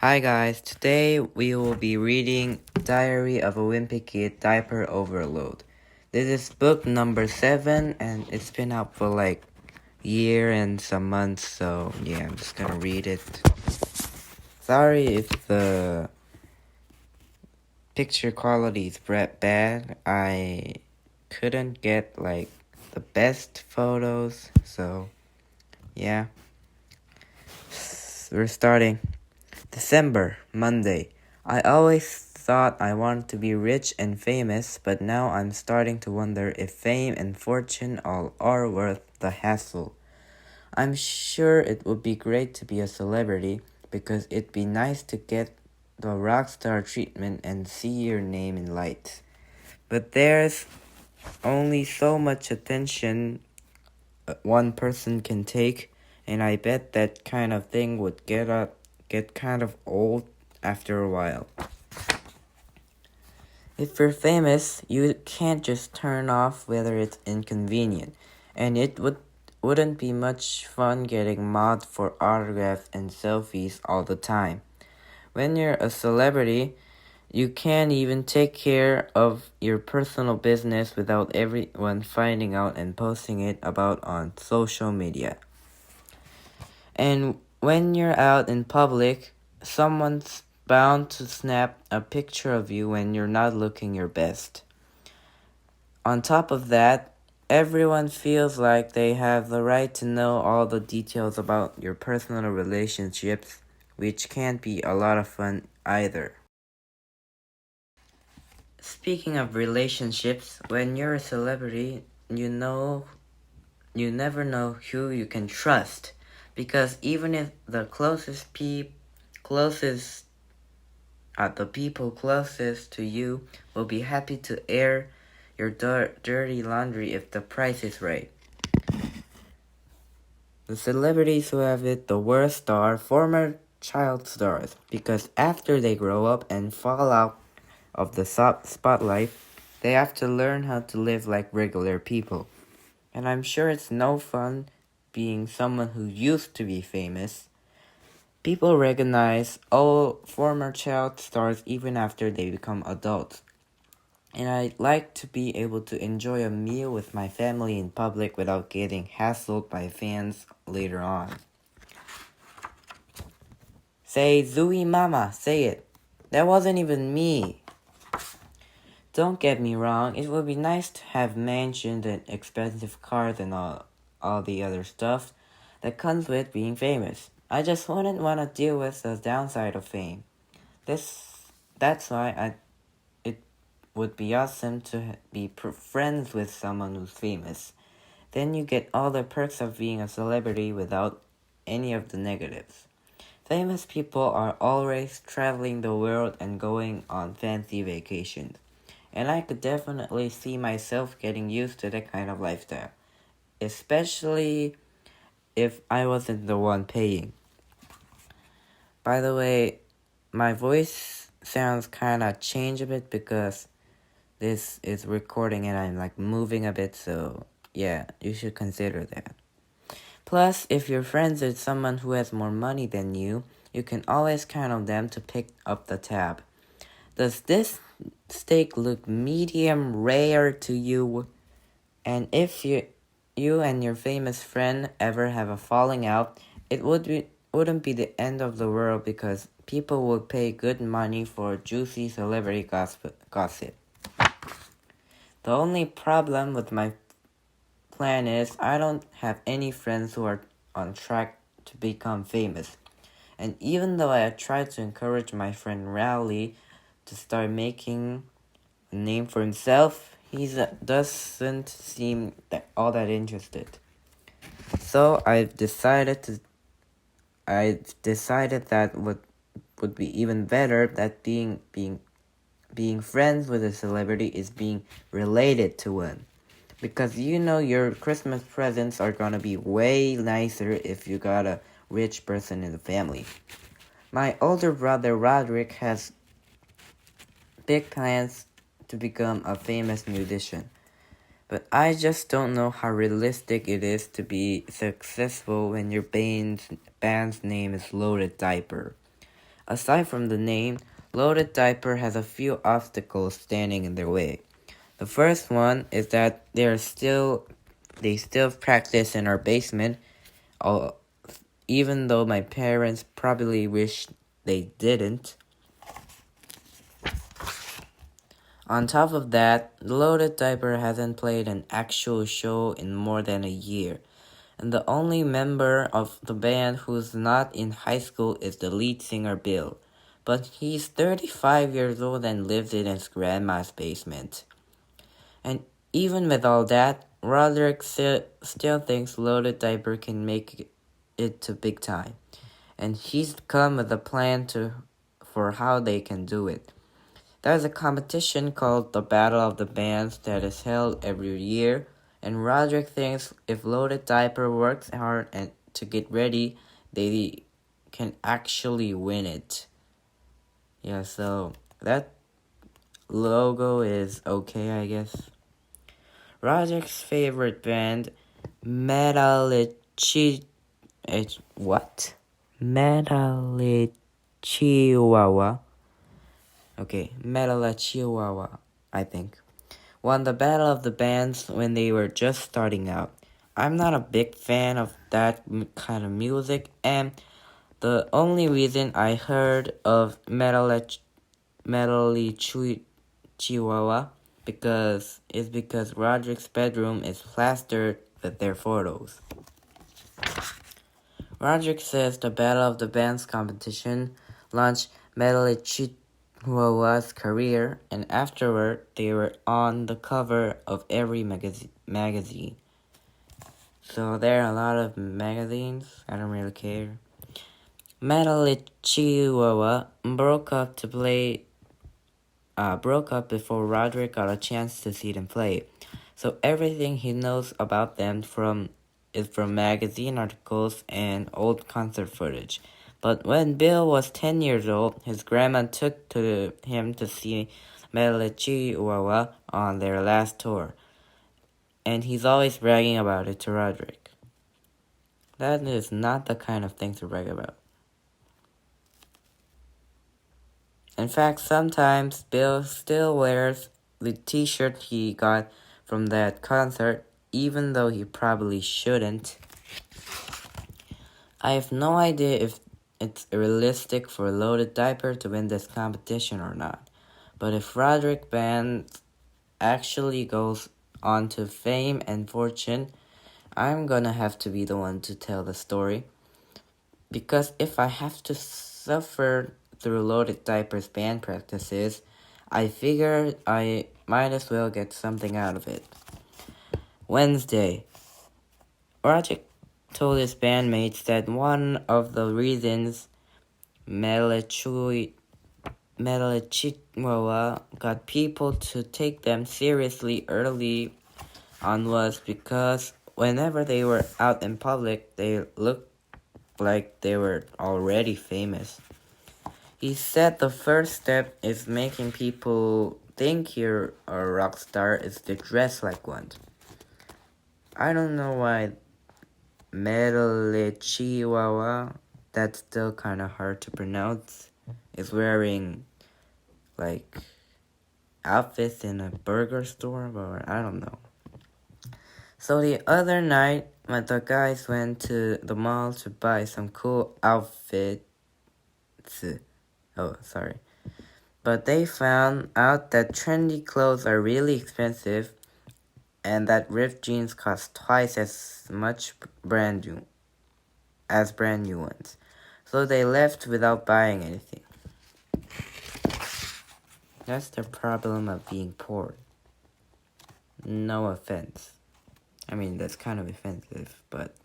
Hi guys, today we will be reading Diary of a Wimpy Kid Diaper Overload. This is book number 7 and it's been out for like a year and some months, so yeah, I'm just gonna read it. Sorry if the picture quality is bad. I couldn't get like the best photos, so yeah. We're starting. December, Monday. I always thought I wanted to be rich and famous, but now I'm starting to wonder if fame and fortune all are worth the hassle. I'm sure it would be great to be a celebrity because it'd be nice to get the rock star treatment and see your name in lights. But there's only so much attention one person can take, and I bet that kind of thing would get kind of old after a while. If you're famous, you can't just turn off whether it's inconvenient, and it wouldn't be much fun getting mobbed for autographs and selfies all the time. When you're a celebrity, you can't even take care of your personal business without everyone finding out and posting it about on social media. And when you're out in public, someone's bound to snap a picture of you when you're not looking your best. On top of that, everyone feels like they have the right to know all the details about your personal relationships, which can't be a lot of fun either. Speaking of relationships, when you're a celebrity, you never know who you can trust, because even if the people closest to you will be happy to air your dirty laundry if the price is right. The celebrities who have it the worst are former child stars, because after they grow up and fall out of the spotlight, they have to learn how to live like regular people. And I'm sure it's no fun being someone who used to be famous. People recognize all former child stars even after they become adults. And I'd like to be able to enjoy a meal with my family in public without getting hassled by fans later on. Say, Zooey Mama, say it. That wasn't even me. Don't get me wrong, it would be nice to have mansions and expensive cars and all the other stuff that comes with being famous. I just wouldn't want to deal with the downside of fame. That's why it would be awesome to be friends with someone who's famous. Then you get all the perks of being a celebrity without any of the negatives. Famous people are always traveling the world and going on fancy vacations. And I could definitely see myself getting used to that kind of lifestyle, especially if I wasn't the one paying. By the way, my voice sounds kind of changed a bit because this is recording and I'm like moving a bit, so yeah, you should consider that. Plus, if you're friends with someone who has more money than you can always count on them to pick up the tab. Does this steak look medium rare to you? And if you and your famous friend ever have a falling out, it wouldn't be the end of the world because people would pay good money for juicy celebrity gossip. The only problem with my plan is I don't have any friends who are on track to become famous. And even though I tried to encourage my friend Rowley to start making a name for himself, he doesn't seem all that interested. So I decided that would be even better that being friends with a celebrity is being related to one. Because your Christmas presents are gonna be way nicer if you got a rich person in the family. My older brother Roderick has big plans to become a famous musician, but I just don't know how realistic it is to be successful when your band's name is Loaded Diaper. Aside from the name, Loaded Diaper has a few obstacles standing in their way. The first one is that they still practice in our basement, even though my parents probably wish they didn't. On top of that, Loaded Diaper hasn't played an actual show in more than a year, and the only member of the band who's not in high school is the lead singer Bill, but he's 35 years old and lives in his grandma's basement. And even with all that, Roderick still thinks Loaded Diaper can make it to big time, and he's come with a plan for how they can do it. There's a competition called the Battle of the Bands that is held every year, and Roderick thinks if Loaded Diaper works hard and to get ready, they can actually win it. Yeah, so that logo is okay, I guess. Roderick's favorite band, Metalichihuahua. Okay, Metalichihuahua, I think, won the Battle of the Bands when they were just starting out. I'm not a big fan of that kind of music, and the only reason I heard of Metalichihuahua is because Roderick's bedroom is plastered with their photos. Roderick says the Battle of the Bands competition launched Metalichihuahua's career, and afterward they were on the cover of every magazine. So there are a lot of magazines. I don't really care. Metalichihuahua broke up before Roderick got a chance to see them play. So everything he knows about them is from magazine articles and old concert footage. But when Bill was 10 years old, his grandma took him to see Metalichihuahua on their last tour, and he's always bragging about it to Roderick. That is not the kind of thing to brag about. In fact, sometimes Bill still wears the t-shirt he got from that concert, even though he probably shouldn't. I have no idea if it's realistic for Loaded Diaper to win this competition or not, but if Roderick Band actually goes on to fame and fortune, I'm gonna have to be the one to tell the story. Because if I have to suffer through Loaded Diaper's band practices, I figured I might as well get something out of it. Wednesday, Roderick told his bandmates that one of the reasons Metalichihuahua got people to take them seriously early on was because whenever they were out in public, they looked like they were already famous. He said the first step is making people think you're a rock star is to dress like one. I don't know why Metalichihuahua, that's still kind of hard to pronounce, is wearing like outfits in a burger store, but I don't know. So the other night, the guys went to the mall to buy some cool outfits. But they found out that trendy clothes are really expensive and that ripped jeans cost twice as much brand new ones. So they left without buying anything. That's the problem of being poor. No offense. I mean, that's kind of offensive, but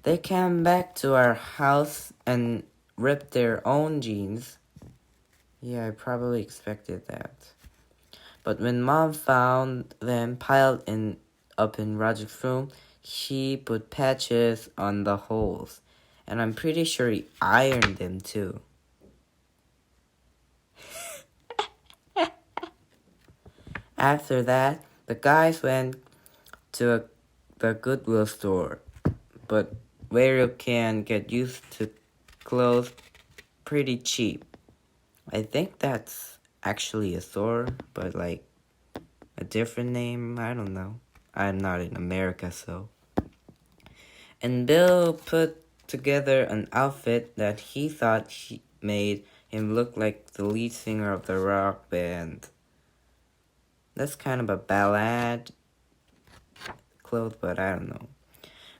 they came back to our house and ripped their own jeans. Yeah, I probably expected that. But when Mom found them piled up in Roger's room, she put patches on the holes. And I'm pretty sure he ironed them too. After that, the guys went to the Goodwill store, but where you can get used to clothes pretty cheap. I think that's actually a store, but like a different name. I don't know. I'm not in America, so. And Bill put together an outfit that he thought he made him look like the lead singer of the rock band. That's kind of a ballad clothes, but I don't know.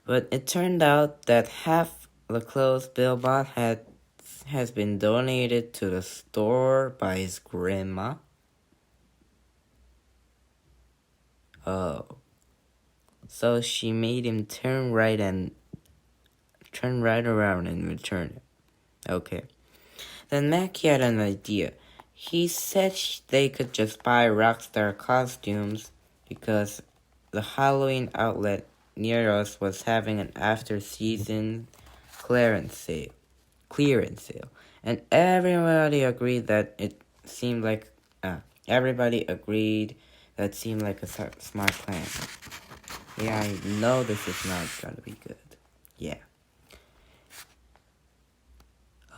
But it turned out that half the clothes Bill bought has been donated to the store by his grandma. Oh. So she made him turn right around and return it. Okay. Then Mackie had an idea. He said they could just buy Rockstar costumes because the Halloween outlet near us was having an after-season clearance sale. And everybody agreed that seemed like a smart plan. Yeah, I know this is not gonna be good. Yeah.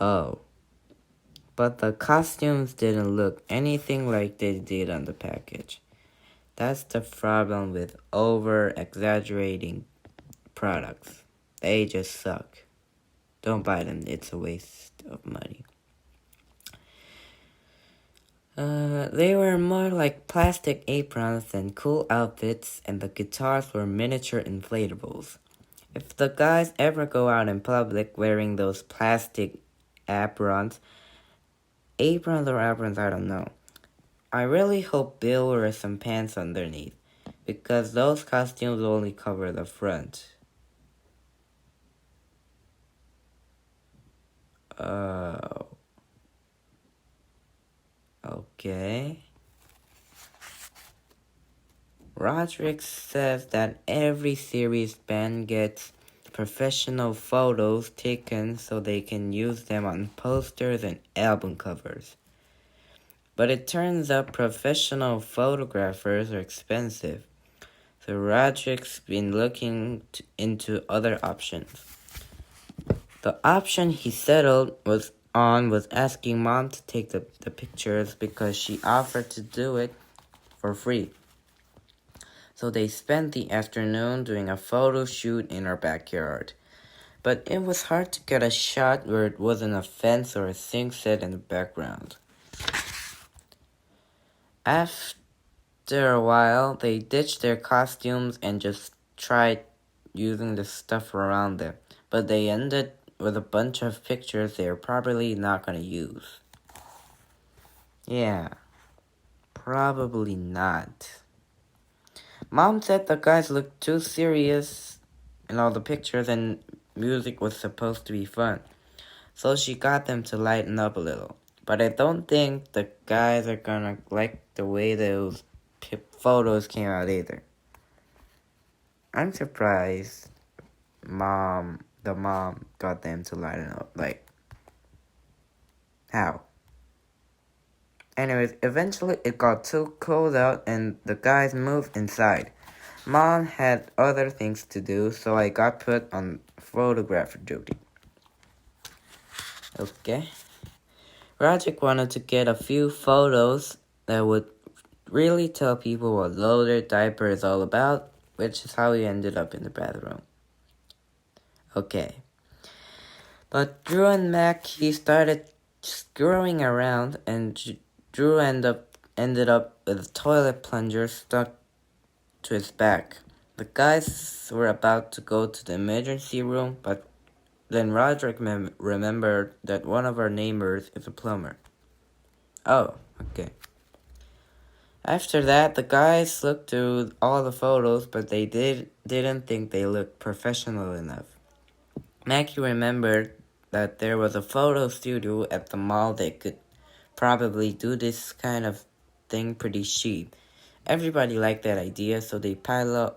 Oh. But the costumes didn't look anything like they did on the package. That's the problem with over-exaggerating products. They just suck. Don't buy them, it's a waste of money. They were more like plastic aprons than cool outfits, and the guitars were miniature inflatables. If the guys ever go out in public wearing those plastic aprons, I don't know. I really hope Bill wears some pants underneath, because those costumes only cover the front. Oh. Okay. Roderick says that every series band gets professional photos taken so they can use them on posters and album covers. But it turns out professional photographers are expensive, so Roderick's been looking into other options. The option he settled was asking Mom to take the pictures because she offered to do it for free. So they spent the afternoon doing a photo shoot in our backyard. But it was hard to get a shot where it wasn't a fence or a sink set in the background. After a while, they ditched their costumes and just tried using the stuff around them. But they ended with a bunch of pictures they're probably not going to use. Yeah, probably not. Mom said the guys looked too serious in all the pictures and music was supposed to be fun. So she got them to lighten up a little. But I don't think the guys are gonna like the way those photos came out either. I'm surprised the mom got them to lighten up. Like, how? Anyways, eventually it got too cold out and the guys moved inside. Mom had other things to do, so I got put on photographer duty. Okay. Roger wanted to get a few photos that would really tell people what loaded diaper is all about, which is how he ended up in the bathroom. Okay. But Drew and Mac, he started screwing around, and Drew ended up with a toilet plunger stuck to his back. The guys were about to go to the emergency room, but then Roderick remembered that one of our neighbors is a plumber. Oh, okay. After that, the guys looked through all the photos, but they didn't think they looked professional enough. Mackie remembered that there was a photo studio at the mall that could probably do this kind of thing pretty cheap. Everybody liked that idea, so they piled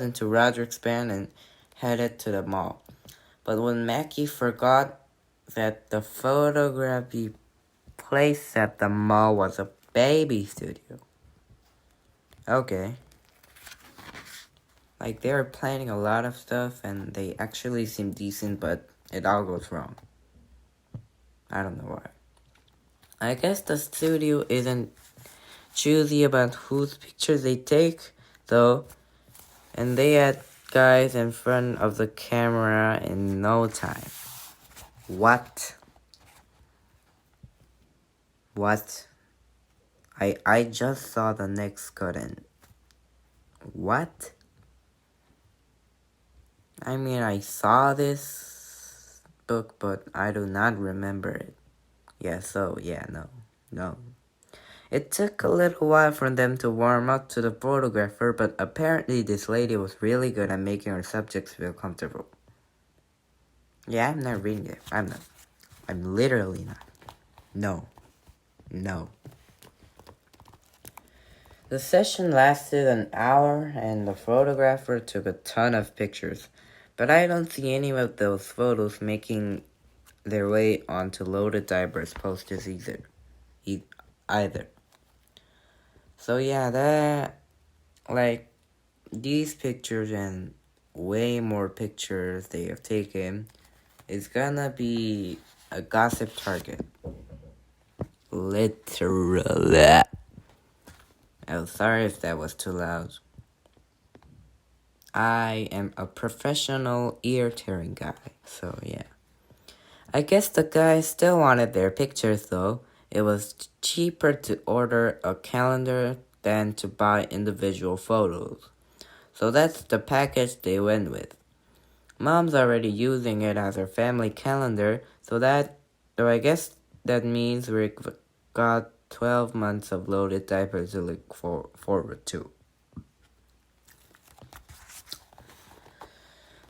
into Roderick's van and headed to the mall. But when Mackie forgot that the photography place at the mall was a baby studio. Okay. Like, they were planning a lot of stuff and they actually seemed decent, but it all goes wrong. I don't know why. I guess the studio isn't choosy about whose pictures they take, though, and they had guys in front of the camera in no time. What? What? I just saw the next curtain. What? I mean, I saw this book, but I do not remember it. No. It took a little while for them to warm up to the photographer, but apparently this lady was really good at making her subjects feel comfortable. Yeah, I'm not reading it. I'm not. I'm literally not. No. The session lasted an hour and the photographer took a ton of pictures, but I don't see any of those photos making their way onto Loaded Diapers posters either. So yeah, these pictures and way more pictures they have taken is gonna be a gossip target. Literally. Oh, sorry if that was too loud. I am a professional ear-tearing guy, so yeah. I guess the guys still wanted their pictures though. It was cheaper to order a calendar than to buy individual photos. So that's the package they went with. Mom's already using it as her family calendar, so I guess that means we got 12 months of Loaded Diapers to look forward to.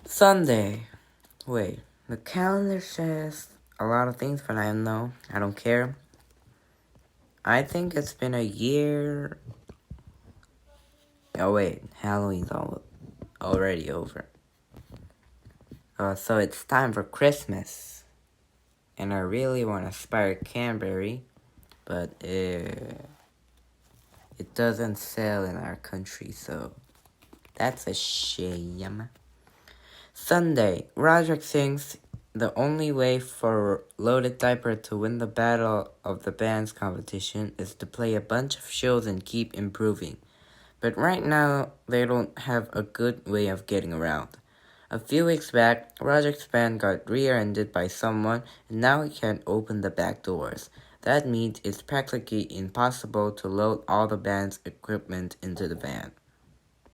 Sunday. Wait, the calendar says a lot of things, but I don't know. I don't care. I think it's been a year. Oh wait, Halloween's already over. So it's time for Christmas. And I really want to Spire Canberry, but it doesn't sell in our country, so that's a shame. Sunday, Roderick thinks the only way for Loaded Diaper to win the Battle of the Bands competition is to play a bunch of shows and keep improving. But right now, they don't have a good way of getting around. A few weeks back, Roderick's band got rear-ended by someone, and now he can't open the back doors. That means it's practically impossible to load all the band's equipment into the van.